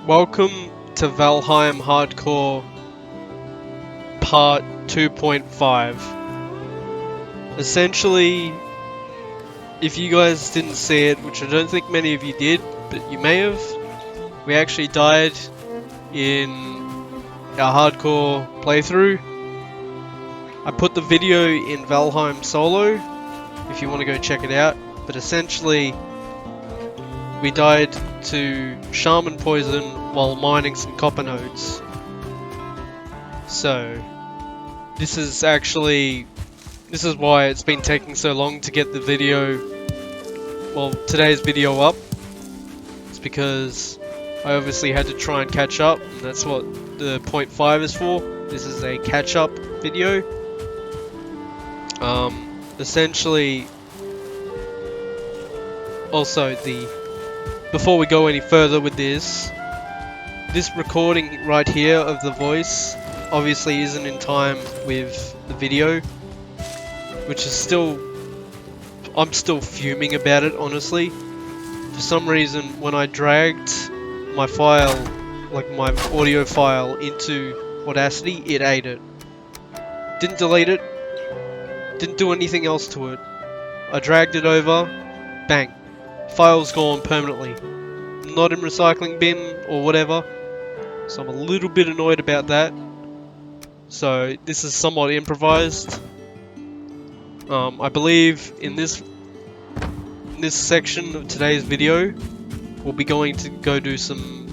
Welcome to Valheim Hardcore Part 2.5. Essentially, if you guys didn't see it, which I don't think many of you did, but you may have, we actually died in our hardcore playthrough. I put the video in Valheim solo, if you want to go check it out, but essentially we died to shaman poison while mining some copper nodes. So this is why it's been taking so long to get the video, well, today's video up. It's because I obviously had to try and catch up, and that's what the 0.5 is for. This is a catch up video. Essentially, also before we go any further with this recording right here of the voice obviously isn't in time with the video, which is I'm still fuming about it, honestly. For some reason, when I dragged my file, like my audio file, into Audacity, it ate it. Didn't delete it, didn't do anything else to it. I dragged it over, bang. File's gone permanently. Not in recycling bin or whatever. So I'm a little bit annoyed about that. So this is somewhat improvised. I believe in this section of today's video, we'll be going to go do some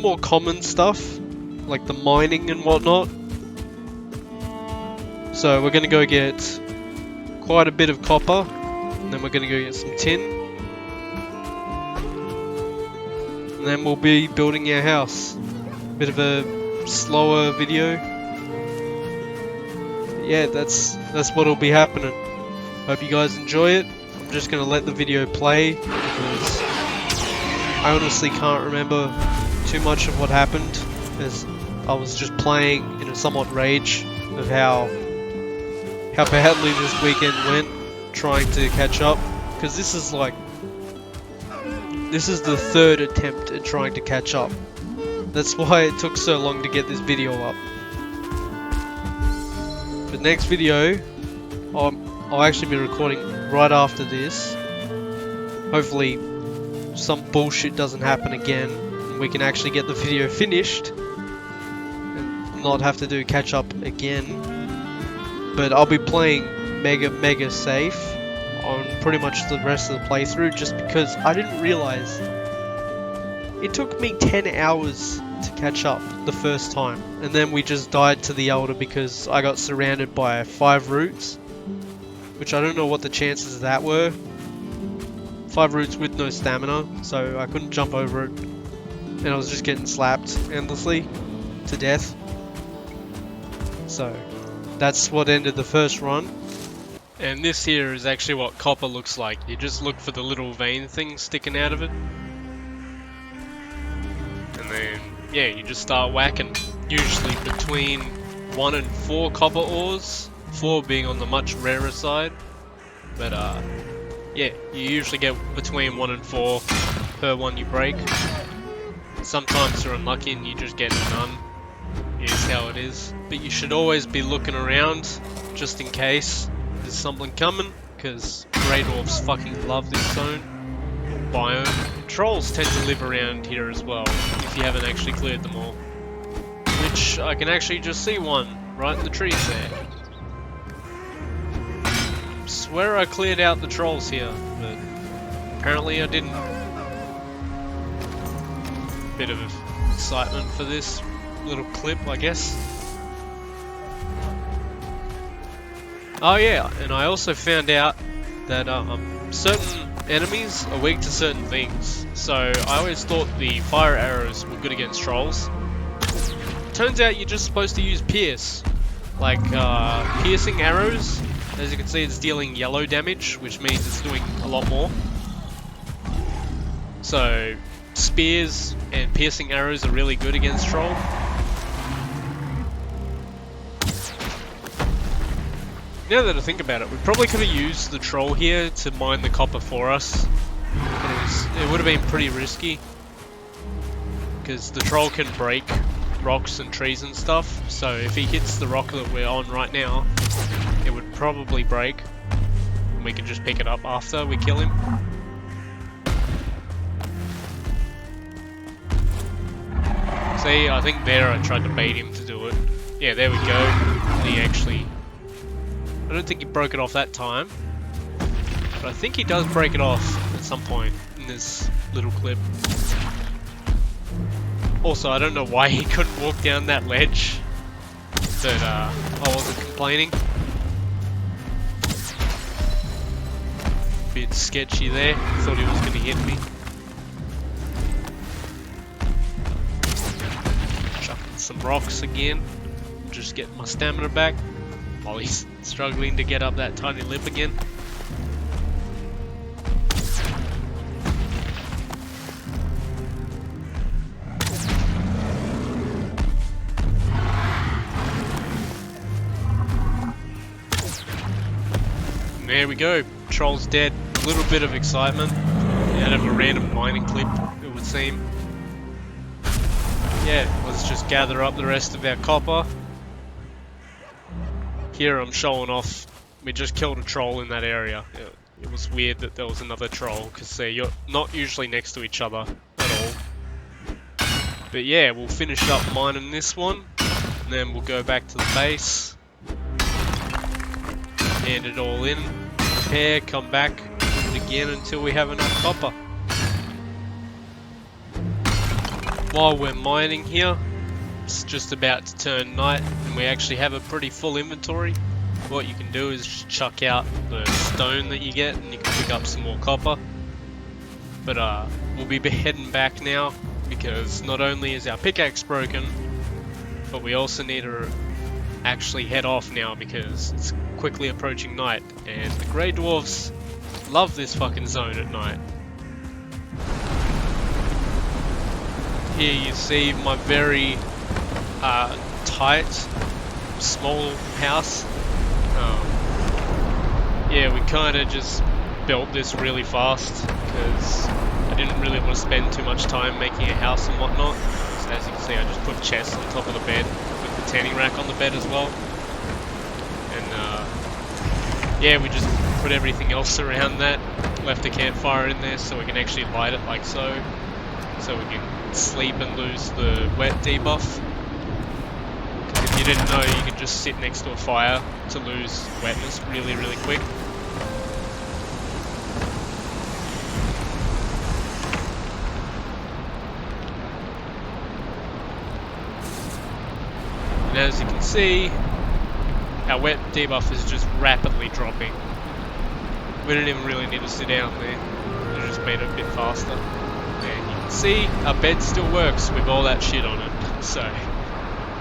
more common stuff, like the mining and whatnot. So we're gonna go get quite a bit of copper, and then we're gonna go get some tin. And then we'll be building our house. Bit of a slower video. But yeah, that's what'll be happening. Hope you guys enjoy it. I'm just gonna let the video play because I honestly can't remember too much of what happened, as I was just playing in a somewhat rage of how badly this weekend went, trying to catch up. Because this is the third attempt at trying to catch up. That's why it took so long to get this video up. The next video, I'll actually be recording right after this. Hopefully some bullshit doesn't happen again, and we can actually get the video finished and not have to do catch up again. But I'll be playing mega safe on pretty much the rest of the playthrough, just because I didn't realize it took me 10 hours to catch up the first time, and then we just died to the Elder because I got surrounded by 5 roots, which I don't know what the chances of that were. 5 roots with no stamina, so I couldn't jump over it, and I was just getting slapped endlessly to death. So that's what ended the first run. And this here is actually what copper looks like. You just look for the little vein thing sticking out of it. And then, yeah, you just start whacking. Usually between 1 and 4 copper ores. 4 being on the much rarer side. But, yeah, you usually get between 1 and 4 per one you break. Sometimes you're unlucky and you just get none. Here's how it is. But you should always be looking around, just in case there's something coming, because Grey Dwarfs fucking love this zone, biome. And trolls tend to live around here as well, if you haven't actually cleared them all. Which, I can actually just see one, right in the trees there. Swear I cleared out the trolls here, but apparently I didn't. Bit of excitement for this little clip, I guess. Oh yeah, and I also found out that certain enemies are weak to certain things. So I always thought the fire arrows were good against trolls. Turns out you're just supposed to use pierce. Like piercing arrows, as you can see, it's dealing yellow damage, which means it's doing a lot more. So spears and piercing arrows are really good against troll. Now that I think about it, we probably could have used the troll here to mine the copper for us. But it would have been pretty risky. because the troll can break rocks and trees and stuff, so if he hits the rock that we're on right now, it would probably break, and we can just pick it up after we kill him. See, I think there I tried to bait him to do it. Yeah, there we go. He actually... I don't think he broke it off that time, but I think he does break it off at some point in this little clip. Also, I don't know why he couldn't walk down that ledge, but I wasn't complaining. Bit sketchy there, thought he was going to hit me. Chucking some rocks again, just getting my stamina back, while he's struggling to get up that tiny lip again. There we go, troll's dead. A little bit of excitement out of a random mining clip, it would seem. Yeah, let's just gather up the rest of our copper. Here I'm showing off, we just killed a troll in that area. It was weird that there was another troll, because they're not usually next to each other at all. But yeah, we'll finish up mining this one, and then we'll go back to the base. Hand it all in, prepare, come back, do it again until we have enough copper. While we're mining here, it's just about to turn night and we actually have a pretty full inventory. What you can do is just chuck out the stone that you get and you can pick up some more copper. But we'll be heading back now because not only is our pickaxe broken, but we also need to actually head off now because it's quickly approaching night and the grey dwarves love this fucking zone at night. Here you see my very tight, small house. Yeah, we kinda just built this really fast because I didn't really want to spend too much time making a house and whatnot. So as you can see, I just put chests on top of the bed with the tanning rack on the bed as well. And yeah, we just put everything else around that, left a campfire in there so we can actually light it like so we can sleep and lose the wet debuff. Because if you didn't know, you can just sit next to a fire to lose wetness really, really quick. And as you can see, our wet debuff is just rapidly dropping. We didn't even really need to sit down there. It just made it a bit faster. And you can see our bed still works with all that shit on it. So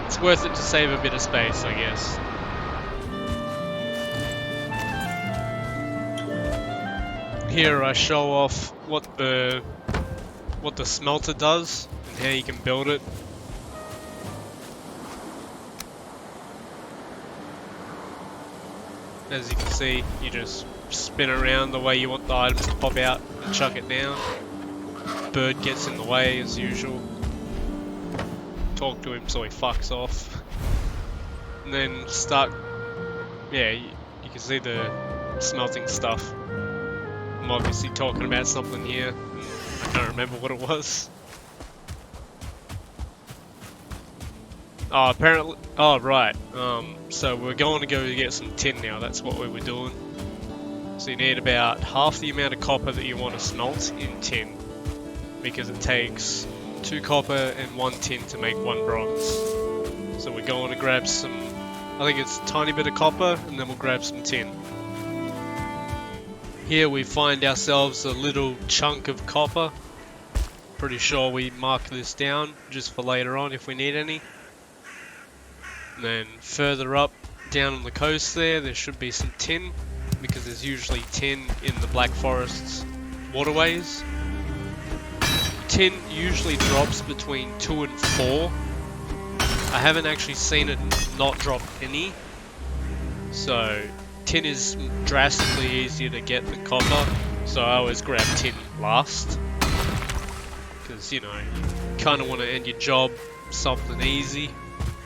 it's worth it to save a bit of space, I guess. Here I show off what the smelter does and how you can build it. As you can see, you just spin around the way you want the items to pop out and chuck it down. Bird gets in the way as usual. Talk to him so he fucks off. And then start, yeah, you can see the smelting stuff. I'm obviously talking about something here. I can't remember what it was. Oh, apparently, oh right, so we're going to go get some tin now, that's what we were doing. So you need about half the amount of copper that you want to smelt in tin, because it takes 2 copper and 1 tin to make 1 bronze. So we're going to grab some, I think it's a tiny bit of copper, and then we'll grab some tin. Here we find ourselves a little chunk of copper. Pretty sure we mark this down, just for later on if we need any. And then further up, down on the coast there should be some tin, because there's usually tin in the Black Forest's waterways. Tin usually drops between 2 and 4. I haven't actually seen it not drop any. So tin is drastically easier to get than copper, so I always grab tin last. Because, you know, kind of want to end your job something easy,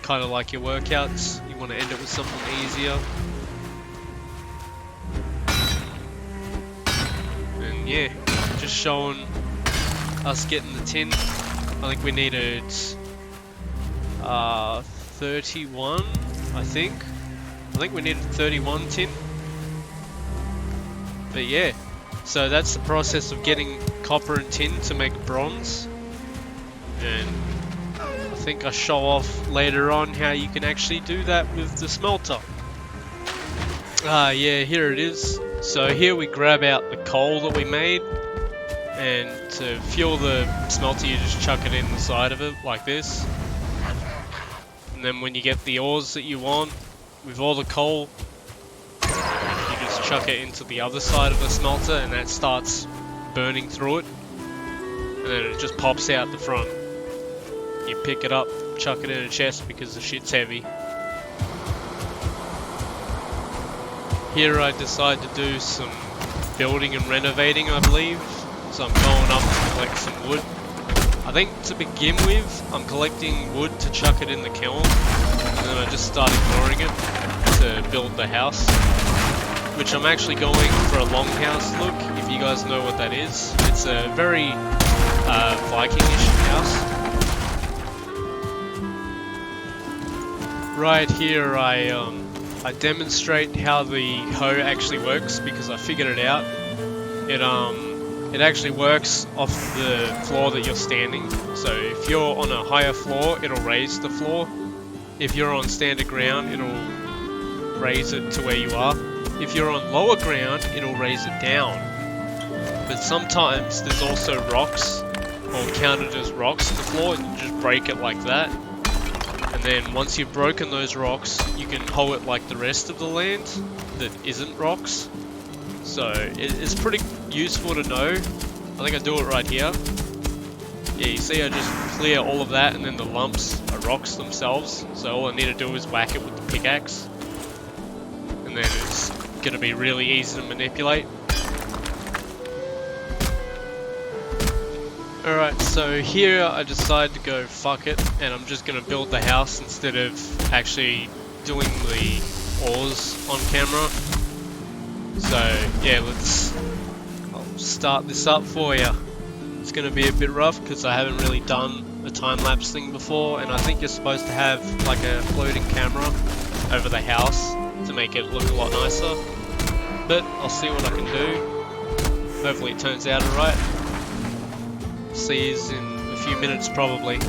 kind of like your workouts. You want to end it with something easier. And yeah, just showing us getting the tin. I think we needed 31, I think we needed 31 tin. But yeah, so that's the process of getting copper and tin to make bronze. And I think I show off later on how you can actually do that with the smelter. Yeah, here it is. So here we grab out the coal that we made, and to fuel the smelter you just chuck it in the side of it like this. And then when you get the ores that you want with all the coal, you just chuck it into the other side of the smelter, and that starts burning through it. And then it just pops out the front. You pick it up, chuck it in a chest because the shit's heavy. Here I decide to do some building and renovating, I believe. So I'm going up to collect some wood. I think to begin with, I'm collecting wood to chuck it in the kiln. And then I just start ignoring it to build the house. Which I'm actually going for a longhouse look, if you guys know what that is. It's a very Viking-ish house. Right here I demonstrate how the hoe actually works because I figured it out. It actually works off the floor that you're standing. So if you're on a higher floor, it'll raise the floor. If you're on standard ground, it'll raise it to where you are. If you're on lower ground, it'll raise it down. But sometimes there's also rocks, or counted as rocks in the floor, and you just break it like that. And then once you've broken those rocks, you can hoe it like the rest of the land that isn't rocks. So it's pretty useful to know. I think I do it right here. Yeah, you see I just clear all of that, and then the lumps are rocks themselves. So all I need to do is whack it with the pickaxe. And then it's going to be really easy to manipulate. Alright, so here I decide to go fuck it, and I'm just going to build the house instead of actually doing the ores on camera. So yeah, I'll start this up for you. It's going to be a bit rough because I haven't really done a time-lapse thing before, and I think you're supposed to have like a floating camera over the house to make it look a lot nicer. But I'll see what I can do. Hopefully it turns out alright. See you in a few minutes probably.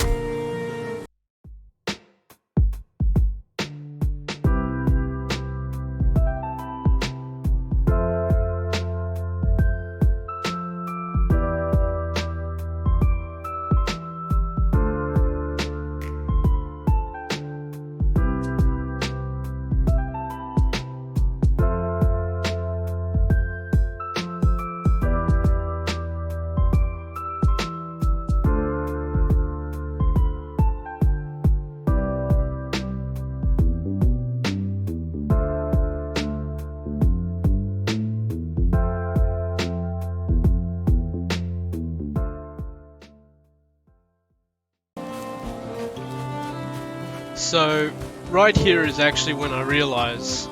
So right here is actually when I realize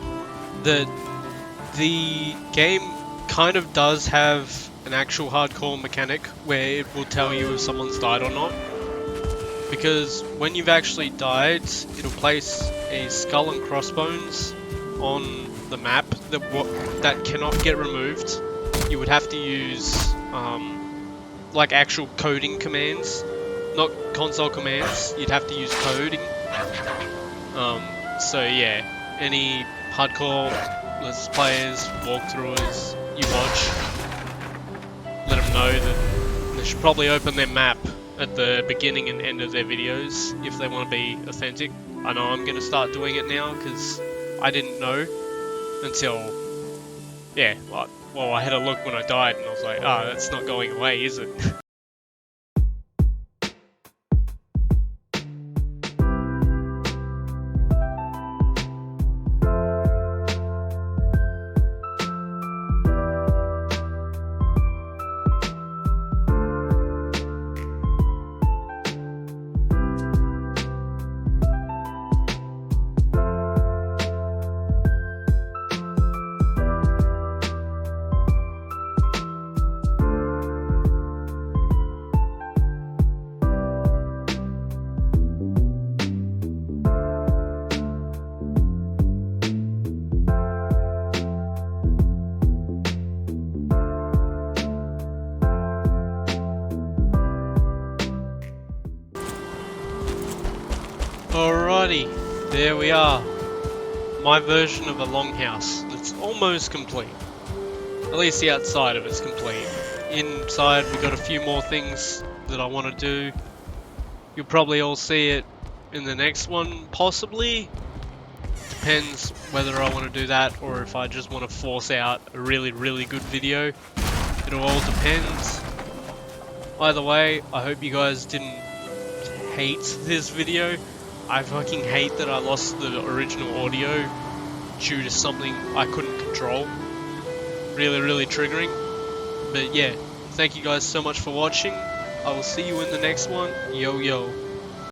that the game kind of does have an actual hardcore mechanic where it will tell you if someone's died or not. Because when you've actually died, it'll place a skull and crossbones on the map that cannot get removed. You would have to use like actual coding commands, not console commands. You'd have to use coding. So yeah, any hardcore Let's Players, walkthroughers you watch, let them know that they should probably open their map at the beginning and end of their videos if they want to be authentic. I know I'm going to start doing it now because I didn't know until, yeah, well I had a look when I died and I was like, ah, that's not going away, is it? Alrighty, there we are. My version of a longhouse. It's almost complete. At least the outside of it's complete. Inside we got a few more things that I want to do. You'll probably all see it in the next one, possibly. Depends whether I want to do that or if I just want to force out a really, really good video. It'll all depend. Either way, I hope you guys didn't hate this video. I fucking hate that I lost the original audio due to something I couldn't control. Really, really triggering. But yeah, thank you guys so much for watching. I will see you in the next one. Yo, yo.